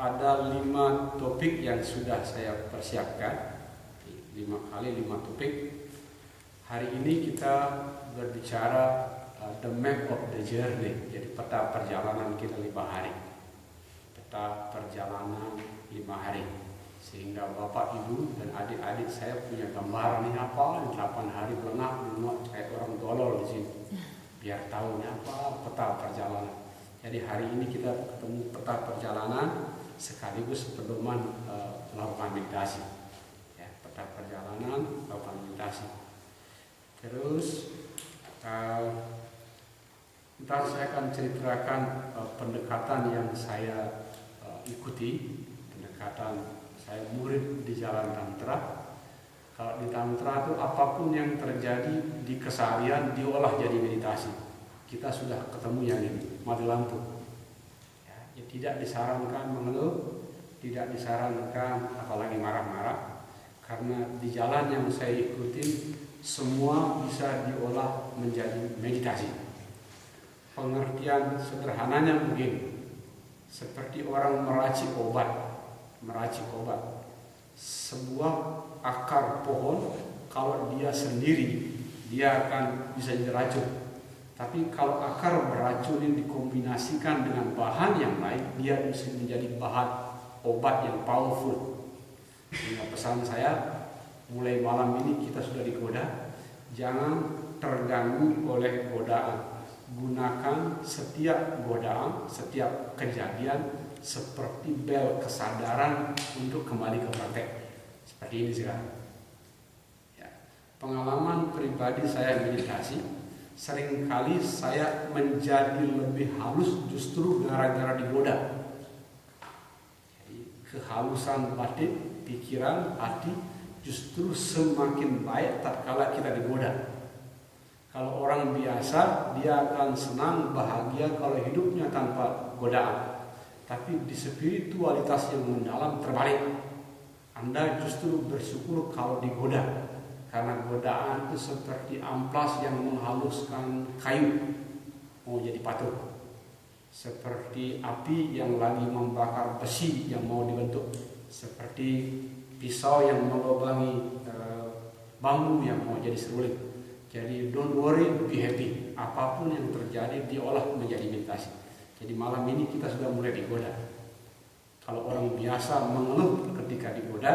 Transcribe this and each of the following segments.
ada 5 topik yang sudah saya persiapkan, 5 kali 5 topik. Hari ini kita berbicara the map of the journey, jadi peta perjalanan kita 5 hari, peta perjalanan 5 hari, sehingga Bapak Ibu dan adik-adik saya punya gambaran ini apa, 8 hari berenang kayak orang tolol di sini, biar tahu ini apa peta perjalanan. Jadi hari ini kita ketemu peta perjalanan sekaligus pedoman melakukan meditasi. Ya, peta perjalanan melakukan meditasi. Terus ntar saya akan ceritakan pendekatan yang saya ikuti, pendekatan saya murid di jalan tantra. Kalau di tantra itu apapun yang terjadi di keseharian diolah jadi meditasi. Kita sudah ketemu yang ini, mati lampu. Ya, tidak disarankan mengeluh, tidak disarankan apalagi marah-marah, karena di jalan yang saya ikutin semua bisa diolah menjadi meditasi. Pengertian sederhananya begini, seperti orang meracik obat. Sebuah akar pohon kalau dia sendiri dia akan bisa jadi racun. Tapi kalau akar beracun ini dikombinasikan dengan bahan yang lain, dia bisa menjadi bahan obat yang powerful. Sehingga pesan saya, mulai malam ini kita sudah digoda, jangan terganggu oleh godaan. Gunakan setiap godaan, setiap kejadian seperti bel kesadaran untuk kembali ke praktek. Seperti ini sekarang. Ya. Pengalaman pribadi saya meditasi, seringkali saya menjadi lebih halus justru gara-gara digoda. Jadi kehalusan batin, pikiran, hati justru semakin baik tatkala kita digoda. Kalau orang biasa dia akan senang, bahagia kalau hidupnya tanpa godaan. Tapi di spiritualitas yang mendalam terbalik. Anda justru bersyukur kalau digoda. Karena godaan itu seperti amplas yang menghaluskan kayu mau jadi patung, seperti api yang lagi membakar besi yang mau dibentuk, seperti pisau yang melubangi bambu yang mau jadi seruling. Jadi don't worry, be happy. Apapun yang terjadi diolah menjadi meditasi. Jadi malam ini kita sudah mulai digoda. Kalau orang biasa mengeluh ketika digoda,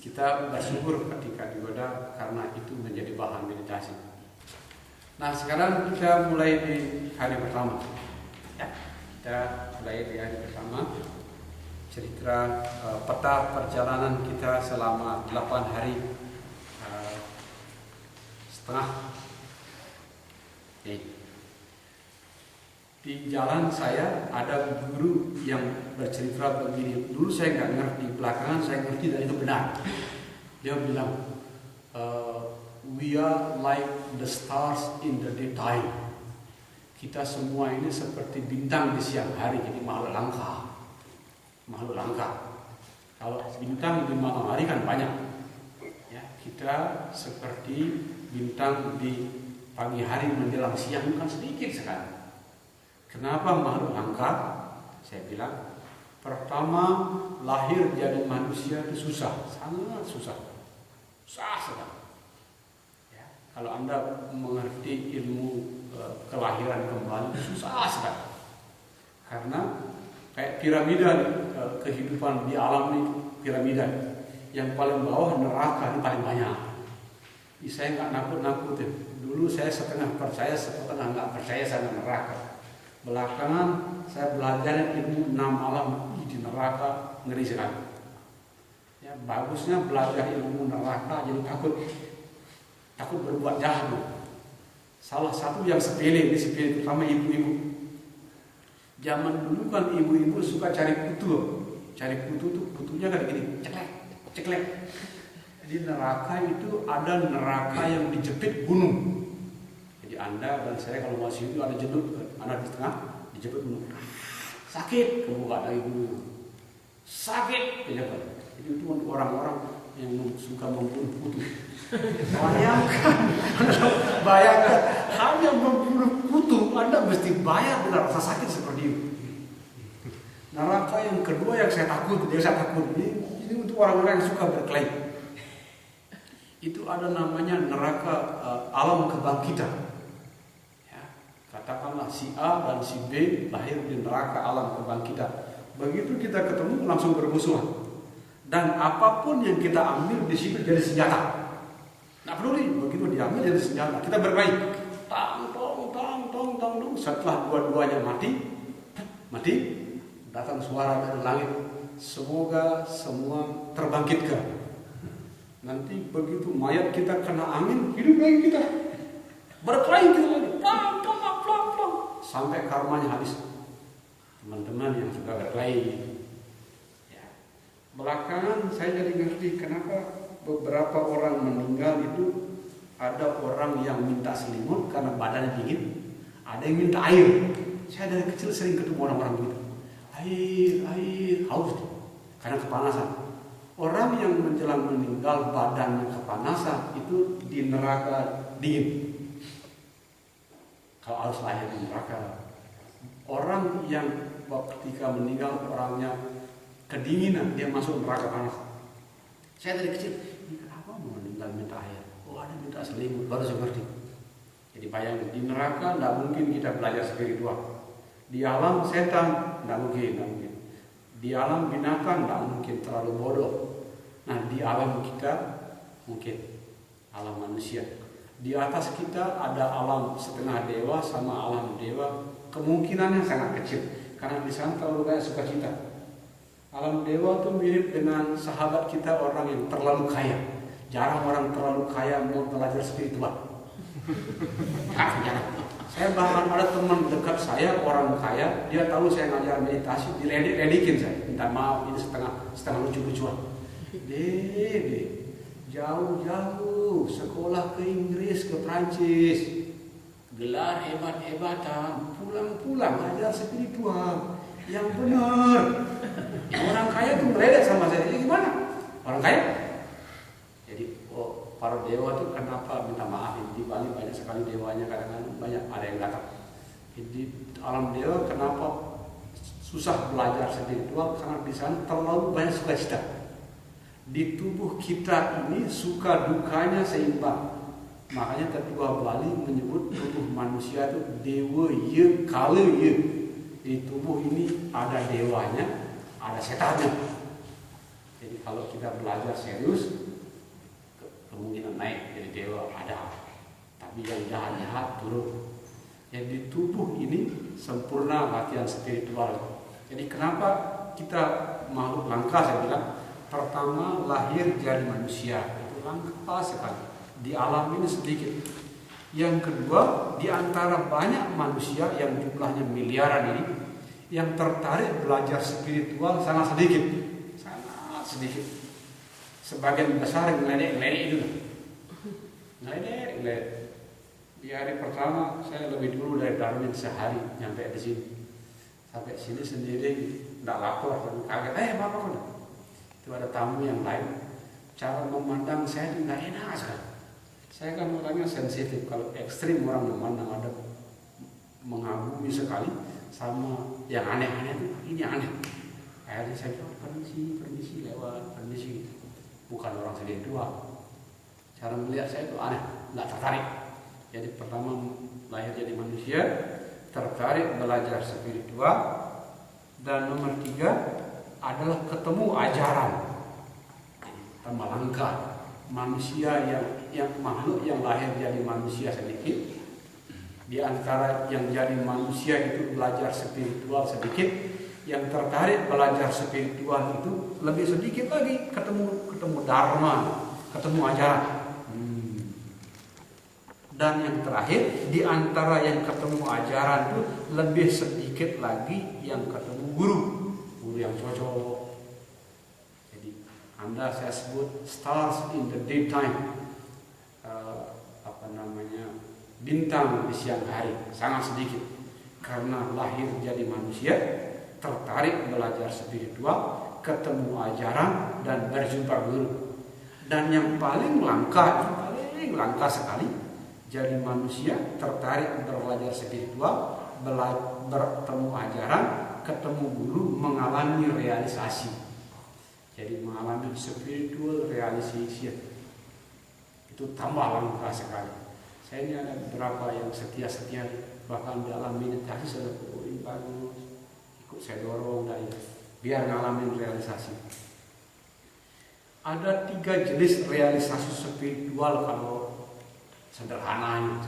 kita bersyukur ketika digoda karena itu menjadi bahan meditasi. Nah sekarang kita mulai di hari pertama. Ya, kita mulai di hari pertama. Cerita peta perjalanan kita selama 8 hari setengah. Di jalan saya ada guru yang bercerita begini. Dulu saya nggak ngerti, belakangan saya ngerti dan itu benar. Dia bilang, we are like the stars in the daytime. Kita semua ini seperti bintang di siang hari, jadi makhluk langka. Makhluk langka. Kalau bintang di malam hari kan banyak. Ya, kita seperti bintang di pagi hari menjelang siang kan sedikit sekali. Kenapa makhluk langka? Saya bilang, pertama lahir jadi manusia itu susah, sangat susah, susah sekali. Ya, kalau Anda mengerti ilmu kelahiran kembali susah sekali, karena kayak piramida kehidupan di alam ini piramida, yang paling bawah neraka ini paling banyak. Saya nggak nakut-nakutin. Dulu saya setengah percaya, setengah nggak percaya sama neraka. Belakangan saya belajar ilmu 6 alam di neraka, ngeri sekali. Ya, bagusnya belajar ilmu neraka jadi takut berbuat jahat. Salah satu yang sepele, ini sepele terutama ibu-ibu. Zaman dulu kan ibu-ibu suka cari kutu. Cari kutu tuh kutunya kan gini, ceklek. Jadi neraka itu ada neraka yang dijepit gunung. Jadi Anda dan saya kalau masih itu ada jeduk, Anda di tengah dijepit gunung, sakit, kebuka lagi gunung, sakit, jadi itu untuk orang-orang yang suka membunuh kutu. Bayangkan, hanya membunuh kutu, Anda mesti bayar dengan rasa sakit seperti itu. Neraka yang kedua yang saya takut ini untuk orang-orang yang suka berkelahi. Itu ada namanya neraka alam kebangkitan. Ya, katakanlah si A dan si B lahir di neraka alam kebangkitan. Begitu kita ketemu langsung bermusuhan. Dan apapun yang kita ambil di situ jadi senjata. Nggak peduli, begitu diambil jadi senjata. Kita berkelahi. Tang, tong. Setelah dua-duanya mati, datang suara dari langit. Semoga semua terbangkitkan. Nanti begitu mayat kita kena angin, hidup lagi kita. Berkelahi kita lagi. Plong. Sampai karmanya habis. Teman-teman yang suka berkelahi. Belakangan saya jadi ngerti kenapa beberapa orang meninggal itu ada orang yang minta selimut karena badannya dingin, ada yang minta air. Saya dari kecil sering ketemu orang-orang begitu. Air, haus karena kepanasan. Orang yang menjelang meninggal badannya kepanasan itu di neraka dingin. Kalau harus lahir di neraka. Orang yang ketika meninggal orangnya kedinginan, dia masuk neraka panas. Saya dari kecil, ini kenapa mau meninggal minta air? Oh, ada minta selimut, baru saya ngerti. Jadi bayangin, di neraka tidak mungkin kita belajar spiritual. Di alam setan tidak mungkin. Di alam binatang tidak mungkin, terlalu bodoh. Nah, di alam kita mungkin, alam manusia. Di atas kita ada alam setengah dewa sama alam dewa, kemungkinannya sangat kecil. Karena di sana terlalu banyak sukacita. Alam dewa itu mirip dengan sahabat kita orang yang terlalu kaya. Jarang orang terlalu kaya mau belajar spiritual. Jarang. Saya bahkan ada teman dekat saya orang kaya, dia tahu saya ngajar meditasi, diledekin saya. Minta maaf ini setengah lucu-lucuan. Dede, jauh-jauh sekolah ke Inggris, ke Prancis, gelar hebat-hebatan, pulang-pulang ngajar spiritual. Yang benar. Orang kaya tuh meledek sama saya. Jadi gimana? Orang kaya? Jadi para dewa tuh kenapa minta maaf? Di Bali banyak sekali dewanya, kadang-kadang banyak ada yang datang. Jadi alam dewa kenapa susah belajar spiritual? Karena di sana terlalu banyak sukacita. Di tubuh kita ini suka dukanya seimbang. Makanya tetua Bali menyebut tubuh manusia itu dewa ye kale ye. Di tubuh ini ada dewanya, ada setannya. Jadi kalau kita belajar serius, kemungkinan naik jadi dewa ada. Tapi yang jahat-jahat turun. Jadi di tubuh ini sempurna latihan spiritual. Jadi kenapa kita makhluk langka, saya bilang pertama lahir jadi manusia itu langka sekali. Di alam ini sedikit. Yang kedua, di antara banyak manusia yang jumlahnya miliaran ini, yang tertarik belajar spiritual sangat sedikit. Sangat sedikit. Sebagian besar ngeledek itu. Ngeledek. Di hari pertama, saya lebih dulu dari Darwin sehari nyampe di sini. Sampai sini sendiri, tidak lapor, kaget. Bapak mana? Itu ada tamu yang lain. Cara memandang saya itu nggak enak sekali. Saya kan orangnya sensitif, kalau ekstrim orang memandang ada mengagumi sekali sama yang aneh-aneh itu, ini aneh. Akhirnya saya bilang permisi lewat, permisi. Bukan orang spiritual. Cara melihat saya itu aneh, nggak tertarik. Jadi pertama lahir jadi manusia, tertarik belajar spiritual, dan nomor 3 adalah ketemu ajaran. Tambah langka. Manusia yang makhluk yang lahir jadi manusia sedikit, di antara yang jadi manusia itu belajar spiritual sedikit, yang tertarik belajar spiritual itu lebih sedikit lagi, ketemu dharma, ketemu ajaran. Dan yang terakhir, di antara yang ketemu ajaran itu lebih sedikit lagi yang ketemu guru yang cocok. Anda saya sebut stars in the daytime, bintang di siang hari, sangat sedikit. Karena lahir jadi manusia, tertarik belajar spiritual, ketemu ajaran dan berjumpa guru. Dan yang paling langka sekali, jadi manusia tertarik belajar spiritual, bertemu ajaran, ketemu guru, mengalami realisasi. Jadi mengalami spiritual realization. Itu tambah langka sekali. Saya ini ada beberapa yang setia-setia, bahkan dalam meditasi saya bagus, ikut saya dorong dari biar ngalamin realisasi. Ada 3 jenis realisasi spiritual kalau sederhananya.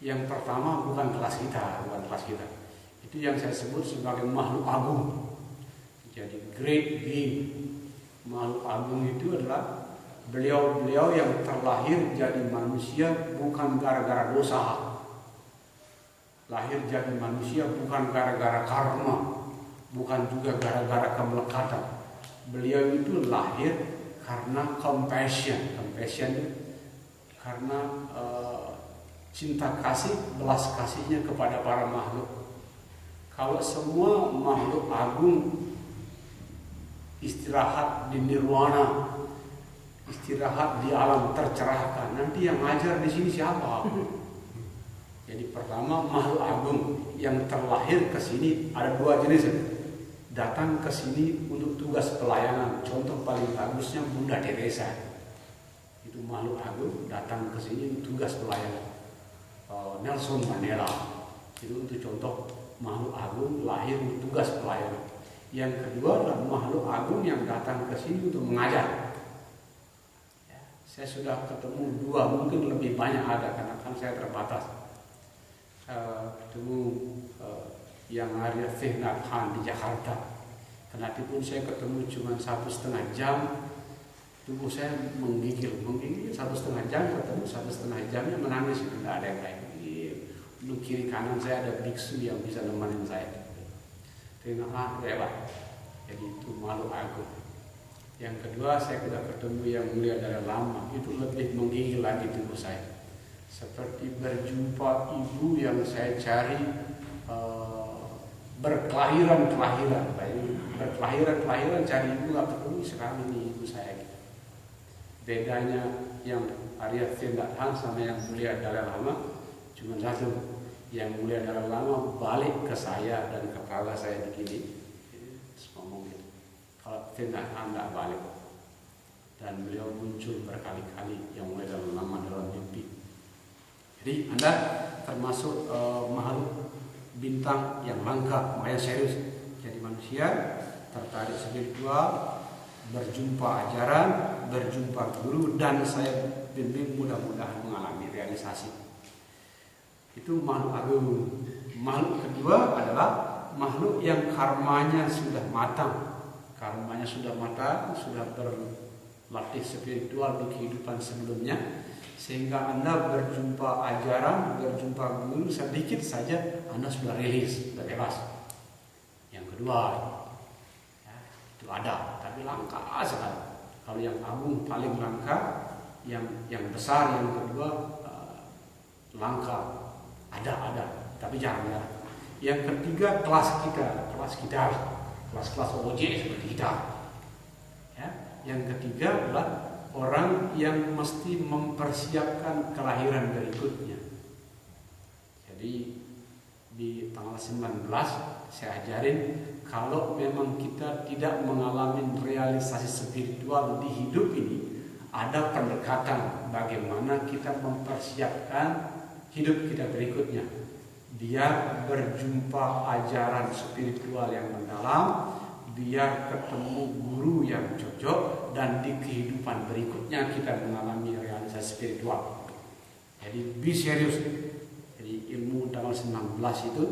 Yang pertama bukan kelas kita. Itu yang saya sebut sebagai makhluk agung. Jadi great being. Makhluk agung itu adalah beliau-beliau yang terlahir jadi manusia bukan gara-gara dosa. Lahir jadi manusia bukan gara-gara karma, bukan juga gara-gara kemelekatan. Beliau itu lahir karena compassion karena cinta kasih, belas kasihnya kepada para makhluk. Kalau semua makhluk agung istirahat di nirwana, istirahat di alam tercerahkan, nanti yang ngajar di sini siapa? Jadi pertama makhluk agung yang terlahir ke sini ada 2 jenis. Datang ke sini untuk tugas pelayanan. Contoh paling bagusnya Bunda Teresa. Itu makhluk agung datang ke sini untuk tugas pelayanan. Nelson Mandela itu untuk contoh makhluk agung lahir untuk tugas pelayanan. Yang kedua adalah makhluk agung yang datang ke sini untuk mengajar. Saya sudah ketemu 2, mungkin lebih banyak ada karena kan saya terbatas. Ketemu yang Arya Fehna Khan di Jakarta. Kenapa pun saya ketemu cuma 1,5 jam, tubuh saya menggigil 1,5 jam, ketemu 1,5 jamnya menangis, tidak ada yang lain. Di kiri kanan saya ada biksu yang bisa nemenin saya. Terima lewat. Jadi itu makhluk agung. Yang kedua saya sudah ketemu yang mulia dari lama, itu lebih menggigil lagi tubuh saya. Seperti berjumpa ibu yang saya cari berkelahiran cari ibu nggak ketemu, sekarang ini ibu saya. Bedanya yang Arya Fehna Khan sama yang mulia dari lama cuma satu, yang mulia dari lama balik ke saya dan kepala saya begini, terus ngomong gitu. Kalau Fehna Khan nggak balik, dan beliau muncul berkali-kali yang mulia dari lama dalam mimpi. Jadi Anda termasuk makhluk bintang yang langka, makanya serius. Jadi manusia tertarik spiritual, berjumpa ajaran, berjumpa guru, dan saya bimbing mudah-mudahan mengalami realisasi. Itu makhluk agung. Makhluk kedua adalah makhluk yang karmanya sudah matang. Karmanya sudah matang, sudah berlatih spiritual di kehidupan sebelumnya, sehingga Anda berjumpa ajaran, berjumpa guru, sedikit saja Anda sudah rilis, sudah bebas. Yang kedua, ya, itu ada, tapi langka sekali. Kalau yang agung paling langka, yang besar, yang kedua langka, ada, tapi jarang. Yang ketiga kelas OJ seperti kita. Ya, yang ketiga adalah orang yang mesti mempersiapkan kelahiran berikutnya. Jadi di tanggal 19 saya ajarin kalau memang kita tidak mengalami realisasi spiritual di hidup ini, ada pendekatan bagaimana kita mempersiapkan hidup kita berikutnya. Biar berjumpa ajaran spiritual yang mendalam, biar ketemu guru yang cocok, dan di kehidupan berikutnya kita mengalami realisasi spiritual. Jadi be serius. Jadi ilmu tanggal 19 itu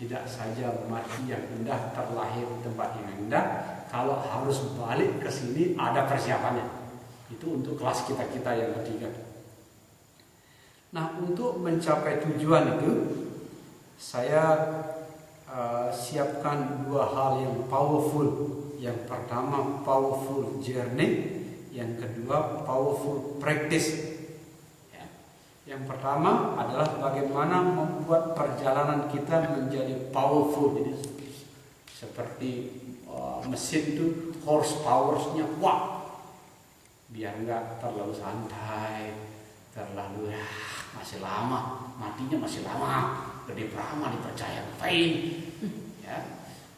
tidak saja mati yang indah, terlahir di tempat yang indah. Kalau harus balik ke sini ada persiapannya. Itu untuk kelas kita yang ketiga. Nah, untuk mencapai tujuan itu saya siapkan 2 hal yang powerful. Yang pertama powerful journey, yang kedua powerful practice. Ya. Yang pertama adalah bagaimana membuat perjalanan kita menjadi powerful. Jadi seperti mesin itu horsepower-nya kuat, biar enggak terlalu santai, terlalu masih lama, matinya masih lama. Gede Brahma dipercaya ngapain? Ya,